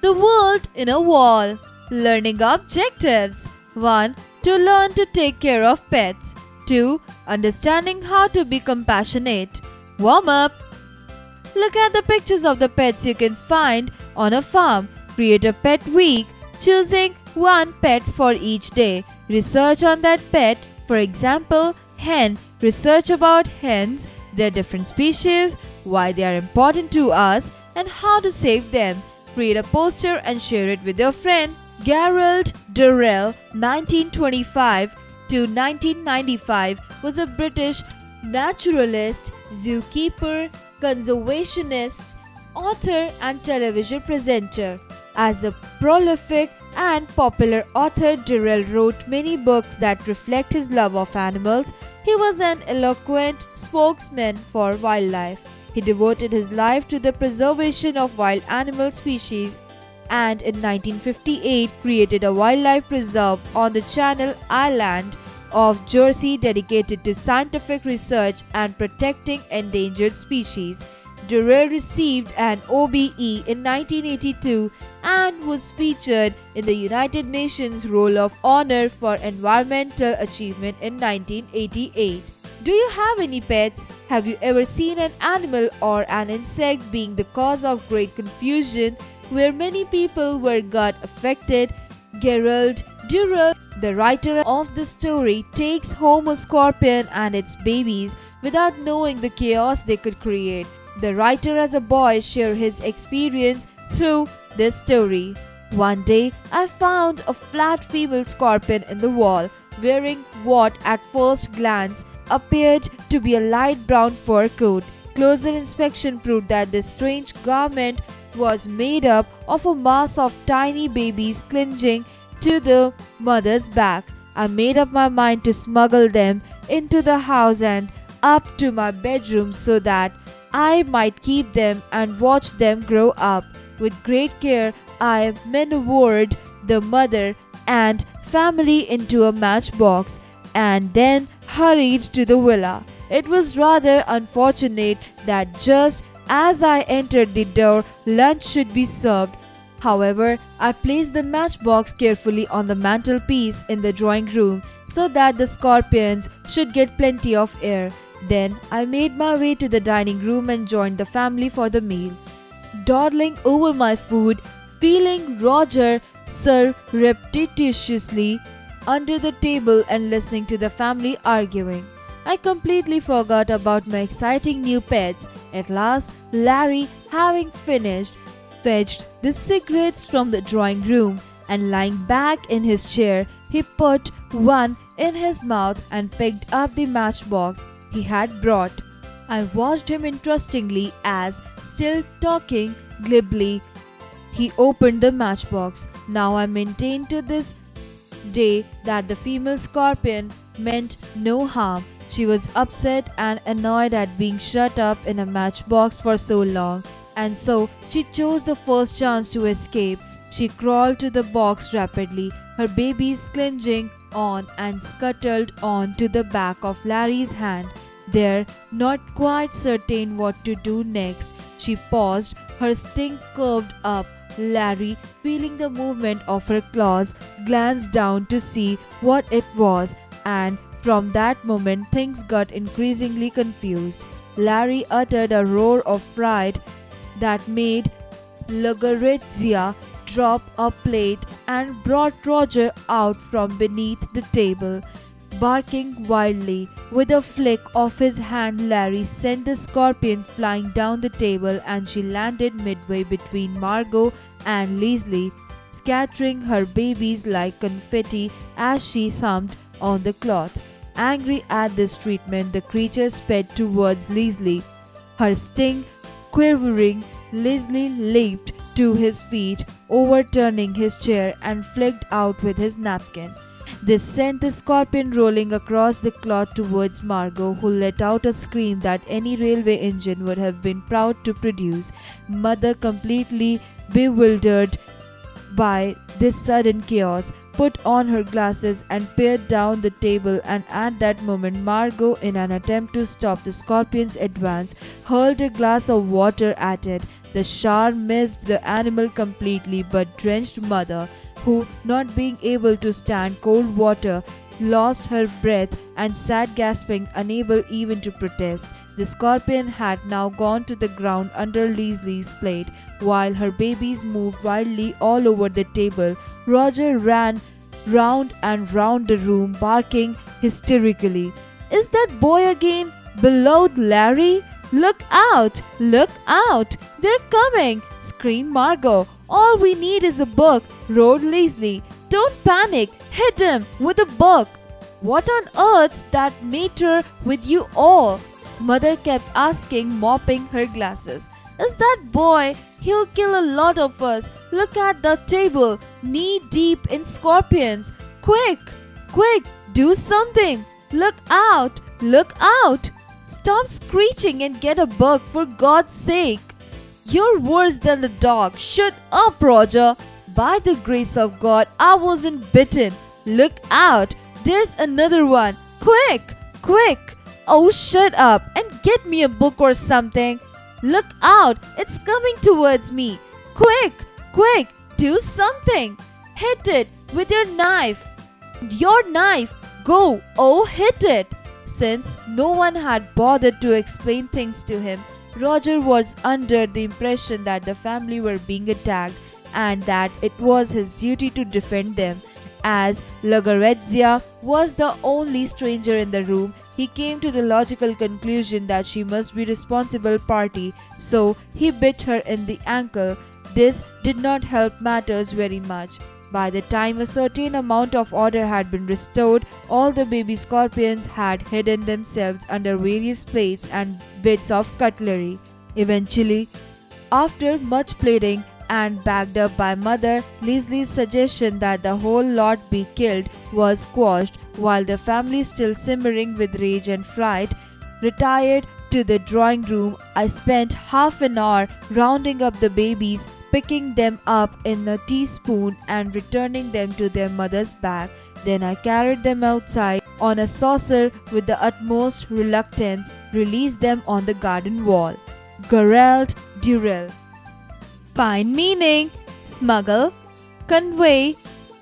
The world in a wall. Learning objectives. 1. To learn to take care of pets. 2. Understanding how to be compassionate. Warm up. Look at the pictures of the pets you can find on a farm. Create a pet week, choosing one pet for each day. Research on that pet. For example, hen. Research about hens, their different species, why they are important to us, and how to save them. Create a poster and share it with your friend. Gerald Durrell, 1925 to 1995, was a British naturalist, zookeeper, conservationist, author, and television presenter. As a prolific and popular author, Durrell wrote many books that reflect his love of animals. He was an eloquent spokesman for wildlife. He devoted his life to the preservation of wild animal species and in 1958 created a wildlife preserve on the Channel Island of Jersey dedicated to scientific research and protecting endangered species. Durrell received an OBE in 1982 and was featured in the United Nations Roll of Honor for Environmental Achievement in 1988. Do you have any pets? Have you ever seen an animal or an insect being the cause of great confusion where many people got affected? Gerald Durrell, the writer of the story, takes home a scorpion and its babies without knowing the chaos they could create. The writer as a boy shares his experience through this story. One day, I found a flat female scorpion in the wall, wearing what at first glance appeared to be a light brown fur coat. Closer inspection proved that this strange garment was made up of a mass of tiny babies clinging to the mother's back. I made up my mind to smuggle them into the house and up to my bedroom so that I might keep them and watch them grow up. With great care, I maneuvered the mother and family into a matchbox and then hurried to the villa. It was rather unfortunate that just as I entered the door, lunch should be served. However, I placed the matchbox carefully on the mantelpiece in the drawing room so that the scorpions should get plenty of air. Then I made my way to the dining room and joined the family for the meal. Dawdling over my food, feeling Roger surreptitiously under the table and listening to the family arguing, I completely forgot about my exciting new pets. At last, Larry, having finished, fetched the cigarettes from the drawing room and lying back in his chair, he put one in his mouth and picked up the matchbox he had brought. I watched him interestingly as, still talking glibly, he opened the matchbox. Now I maintain to this day that the female scorpion meant no harm. She was upset and annoyed at being shut up in a matchbox for so long, and so she chose the first chance to escape. She crawled to the box rapidly, her babies clinging on and scuttled on to the back of Larry's hand. There, not quite certain what to do next, she paused, her sting curved up. Larry, feeling the movement of her claws, glanced down to see what it was, and from that moment things got increasingly confused. Larry uttered a roar of fright that made Lagorezia drop a plate and brought Roger out from beneath the table, barking wildly. With a flick of his hand, Larry sent the scorpion flying down the table and she landed midway between Margot and Leslie, scattering her babies like confetti as she thumped on the cloth. Angry at this treatment, the creature sped towards Leslie. Her sting quivering, Leslie leaped to his feet, overturning his chair and flicked out with his napkin. This sent the scorpion rolling across the cloth towards Margot, who let out a scream that any railway engine would have been proud to produce. Mother, completely bewildered by this sudden chaos, put on her glasses and peered down the table, and at that moment Margot, in an attempt to stop the scorpion's advance, hurled a glass of water at it. The shower missed the animal completely, but drenched Mother, who, not being able to stand cold water, lost her breath and sat gasping, unable even to protest. The scorpion had now gone to the ground under Leslie's plate, while her babies moved wildly all over the table. Roger ran round and round the room, barking hysterically. "Is that boy again?" bellowed Larry. "Look out! Look out! They're coming!" screamed Margot. "All we need is a book," roared Leslie. "Don't panic! Hit him with a book!" "What on earth's that matter with you all?" Mother kept asking, mopping her glasses. "Is that boy? He'll kill a lot of us. Look at the table, knee deep in scorpions. Quick! Quick! Do something! Look out! Look out! Stop screeching and get a book, for God's sake! You're worse than the dog. Shut up, Roger! By the grace of God, I wasn't bitten. Look out! There's another one. Quick! Quick! Oh, shut up and get me a book or something. Look out! It's coming towards me. Quick! Quick! Do something! Hit it with your knife. Your knife! Go! Oh, hit it! Since no one had bothered to explain things to him, Roger was under the impression that the family were being attacked and that it was his duty to defend them. As Lagorezia was the only stranger in the room, he came to the logical conclusion that she must be responsible party, so he bit her in the ankle. This did not help matters very much. By the time a certain amount of order had been restored, all the baby scorpions had hidden themselves under various plates and bits of cutlery. Eventually, after much pleading and backed up by Mother, Leslie's suggestion that the whole lot be killed was quashed, while the family, still simmering with rage and fright, retired to the drawing room. I spent half an hour rounding up the babies, picking them up in a teaspoon and returning them to their mother's bag. Then I carried them outside on a saucer with the utmost reluctance, released them on the garden wall. Gerald Durrell. Find meaning, smuggle, convey,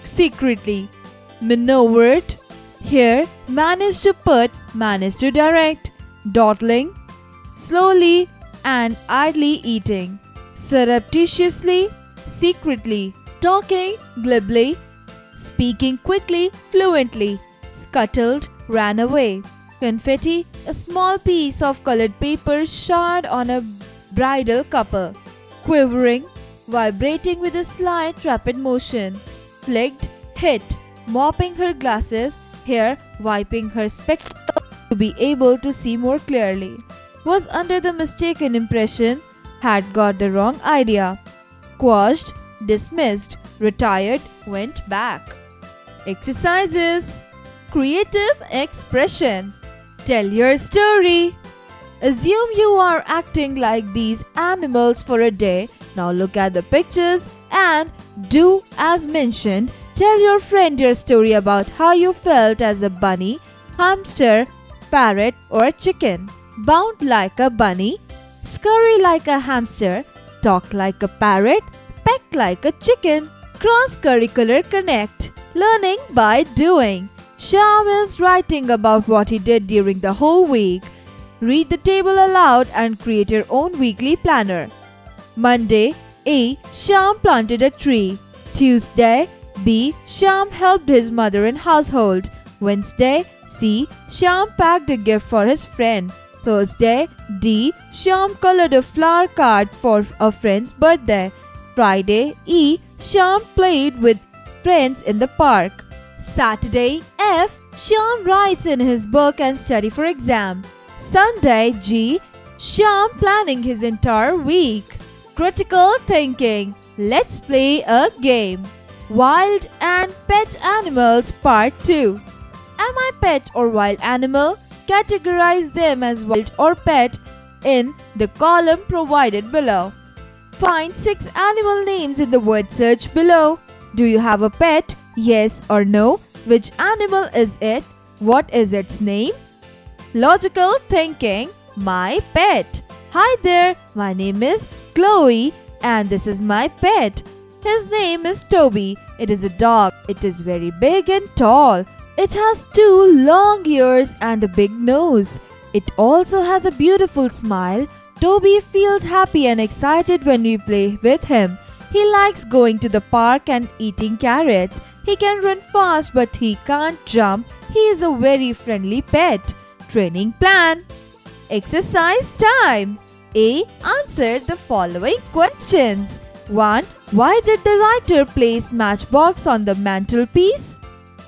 secretly, maneuvered. Here, manage to put, manage to direct, dawdling, slowly and idly eating, surreptitiously, secretly, talking glibly, speaking quickly, fluently, scuttled, ran away. Confetti, a small piece of colored paper showered on a bridal couple, quivering, vibrating with a slight rapid motion, flicked, hit, mopping her glasses, here wiping her spectacles to be able to see more clearly, was under the mistaken impression, had got the wrong idea, quashed, dismissed, retired, went back. Exercises. Creative expression. Tell your story. Assume you are acting like these animals for a day. Now look at the pictures and do as mentioned. Tell your friend your story about how you felt as a bunny, hamster, parrot or chicken. Bound like a bunny, scurry like a hamster, talk like a parrot, peck like a chicken. Cross-curricular connect. Learning by doing. Shyam is writing about what he did during the whole week. Read the table aloud and create your own weekly planner. Monday, A. Shyam planted a tree. Tuesday, B. Shyam helped his mother in household. Wednesday, C. Shyam packed a gift for his friend. Thursday, D. Shyam colored a flower card for a friend's birthday. Friday, E. Shyam played with friends in the park. Saturday, F. Shyam writes in his book and study for exam. Sunday, G. Shyam planning his entire week. Critical thinking. Let's play a game. Wild and pet animals part 2. Am I pet or wild animal? Categorize them as wild or pet in the column provided below. Find 6 animal names in the word search below. Do you have a pet? Yes or no? Which animal is it? What is its name? Logical thinking. My pet. Hi there, my name is Chloe and this is my pet. His name is Toby. It is a dog. It is very big and tall. It has 2 long ears and a big nose. It also has a beautiful smile. Toby feels happy and excited when we play with him. He likes going to the park and eating carrots. He can run fast but he can't jump. He is a very friendly pet. Training plan. Exercise time. A. Answer the following questions. 1. Why did the writer place matchbox on the mantelpiece?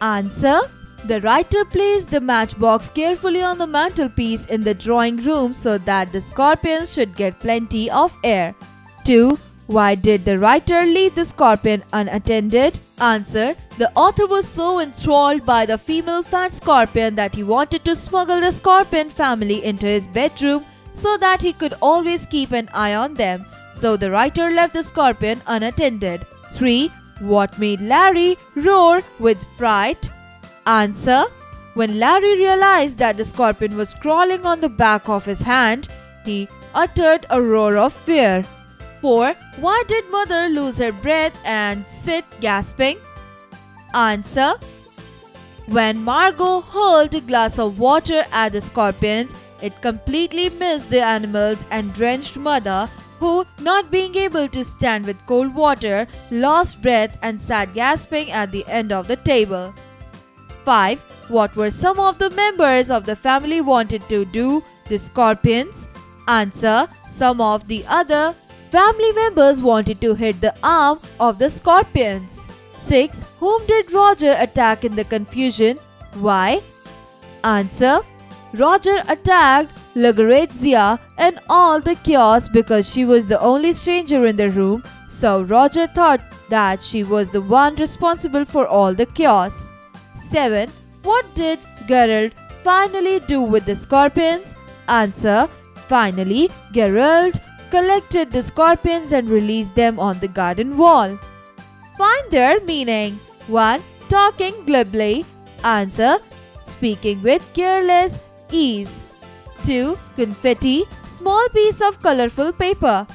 Answer. The writer placed the matchbox carefully on the mantelpiece in the drawing room so that the scorpions should get plenty of air. 2. Why did the writer leave the scorpion unattended? Answer. The author was so enthralled by the female fat scorpion that he wanted to smuggle the scorpion family into his bedroom so that he could always keep an eye on them. So the writer left the scorpion unattended. 3. What made Larry roar with fright? Answer. When Larry realized that the scorpion was crawling on the back of his hand, he uttered a roar of fear. 4. Why did mother lose her breath and sit gasping? Answer. When Margot hurled a glass of water at the scorpions, it completely missed the animals and drenched mother, who, not being able to stand with cold water, lost breath and sat gasping at the end of the table. 5. What were some of the members of the family wanted to do the scorpions? Answer. Some of the other family members wanted to hit the arm of the scorpions. 6. Whom did Roger attack in the confusion? Why? Answer. Roger attacked Lagrazia in all the chaos because she was the only stranger in the room, so Roger thought that she was the one responsible for all the chaos. 7. What did Geralt finally do with the scorpions? Answer. Finally, Geralt collected the scorpions and released them on the garden wall. Find their meaning. 1. Talking glibly. Answer. Speaking with careless ease. 2. Confetti, small piece of colorful paper.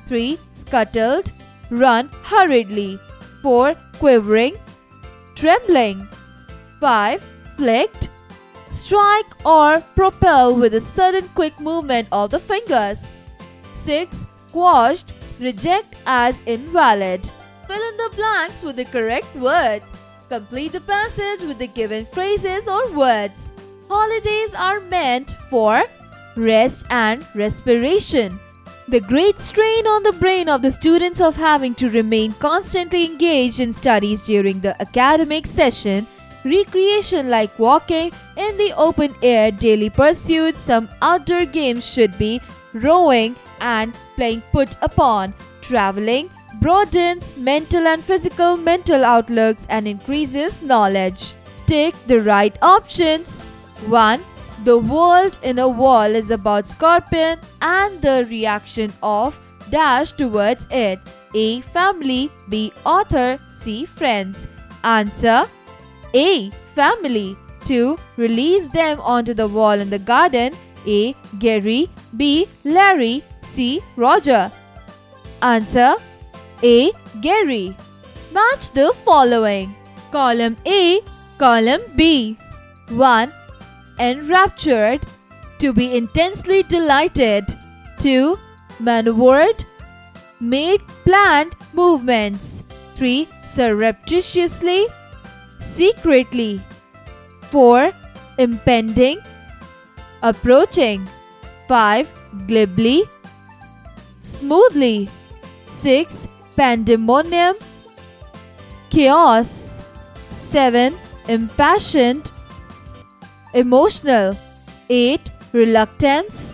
3. Scuttled, run hurriedly. 4. Quivering, trembling. 5. Flicked, strike or propel with a sudden quick movement of the fingers. 6. Quashed, reject as invalid. Fill in the blanks with the correct words. Complete the passage with the given phrases or words. Holidays are meant for rest and respiration. The great strain on the brain of the students of having to remain constantly engaged in studies during the academic session, recreation like walking in the open air, daily pursuits, some outdoor games should be rowing and playing put upon. Traveling broadens mental and physical mental outlooks and increases knowledge. Take the right options. 1. The World in a Wall is about scorpion and the reaction of dash towards it. A. Family. B. Author. C. Friends. Answer. A. Family. 2. Release them onto the wall in the garden. A. Gary. B. Larry. C. Roger. Answer. A. Gary. Match the following. Column A. Column B. 1. Enraptured, to be intensely delighted. 2. Maneuvered, made planned movements. 3. Surreptitiously, secretly. 4. Impending, approaching. 5. Glibly, smoothly. 6. Pandemonium, chaos. 7. Impassioned, emotional. 8. Reluctance,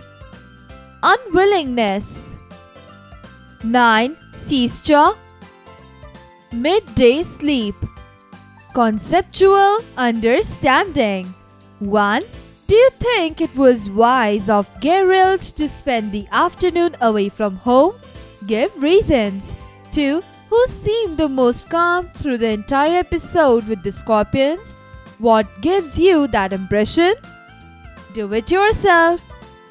unwillingness. 9. Siesta, midday sleep. Conceptual understanding. 1. Do you think it was wise of Geralt to spend the afternoon away from home? Give reasons. 2. who seemed the most calm through the entire episode with the scorpions? What gives you that impression? Do it yourself.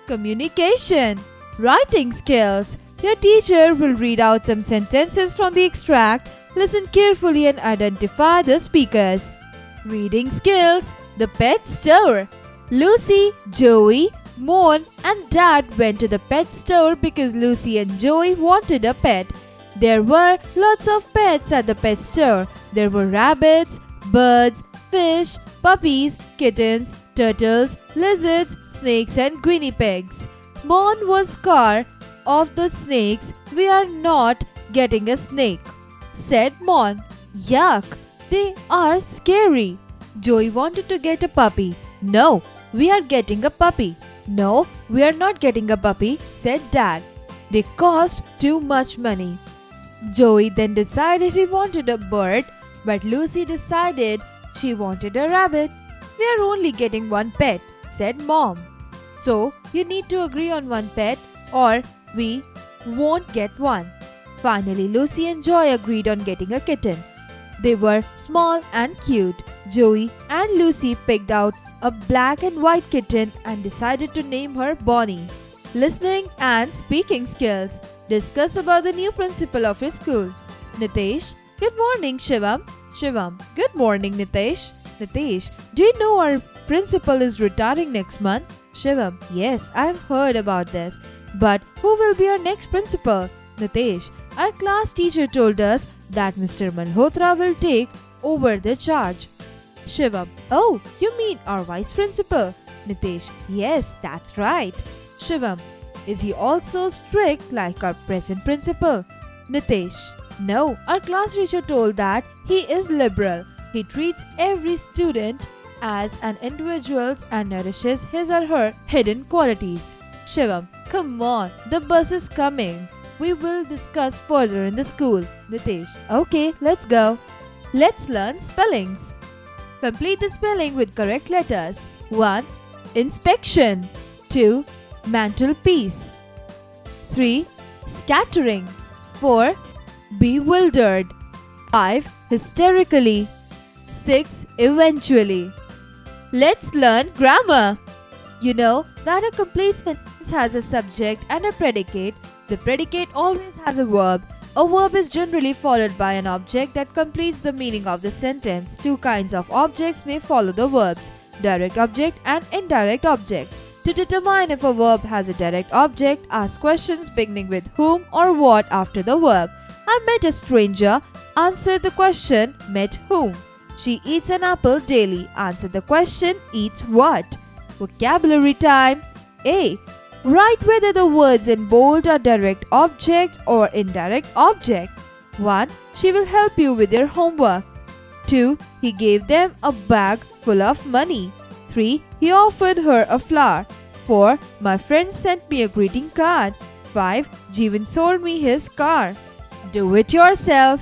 Communication. Writing skills. Your teacher will read out some sentences from the extract. Listen carefully and identify the speakers. Reading skills. The pet store. Lucy, Joey, Mon and Dad went to the pet store because Lucy and Joey wanted a pet. There were lots of pets at the pet store. There were rabbits, birds, fish, puppies, kittens, turtles, lizards, snakes and guinea pigs. Mon was scared of the snakes. We are not getting a snake, said Mon. Yuck, they are scary. Joey wanted to get a puppy. No, we are getting a puppy. No, we are not getting a puppy, said Dad. They cost too much money. Joey then decided he wanted a bird, but Lucy decided she wanted a rabbit. We are only getting one pet, said Mom. So, you need to agree on one pet or we won't get one. Finally, Lucy and Joy agreed on getting a kitten. They were small and cute. Joey and Lucy picked out a black and white kitten and decided to name her Bonnie. Listening and speaking skills. Discuss about the new principal of your school. Nitesh, good morning Shivam. Shivam, good morning Nitesh. Nitesh, do you know our principal is retiring next month? Shivam, yes, I've heard about this. But who will be our next principal? Nitesh, our class teacher told us that Mr. Malhotra will take over the charge. Shivam, oh, you mean our vice principal? Nitesh, yes, that's right. Shivam, is he also strict like our present principal? Nitesh, no, our class teacher told that he is liberal. He treats every student as an individual and nourishes his or her hidden qualities. Shivam, come on, the bus is coming. We will discuss further in the school. Nitesh, okay, let's go. Let's learn spellings. Complete the spelling with correct letters. 1. Inspection. 2. Mantelpiece. 3. Scattering. 4. Bewildered. 5. Hysterically. 6. Eventually. Let's learn grammar. You know that a complete sentence has a subject and a predicate. The predicate always has a verb. A verb is generally followed by an object that completes the meaning of the sentence. Two kinds of objects may follow the verbs: direct object and indirect object. To determine if a verb has a direct object, ask questions beginning with whom or what after the verb. I met a stranger. Answer the question, met whom. She eats an apple daily. Answer the question, eats what. Vocabulary time. A. Write whether the words in bold are direct object or indirect object. 1. She will help you with your homework. 2. He gave them a bag full of money. 3. He offered her a flower. 4. My friend sent me a greeting card. 5. Jeevan sold me his car. Do it yourself.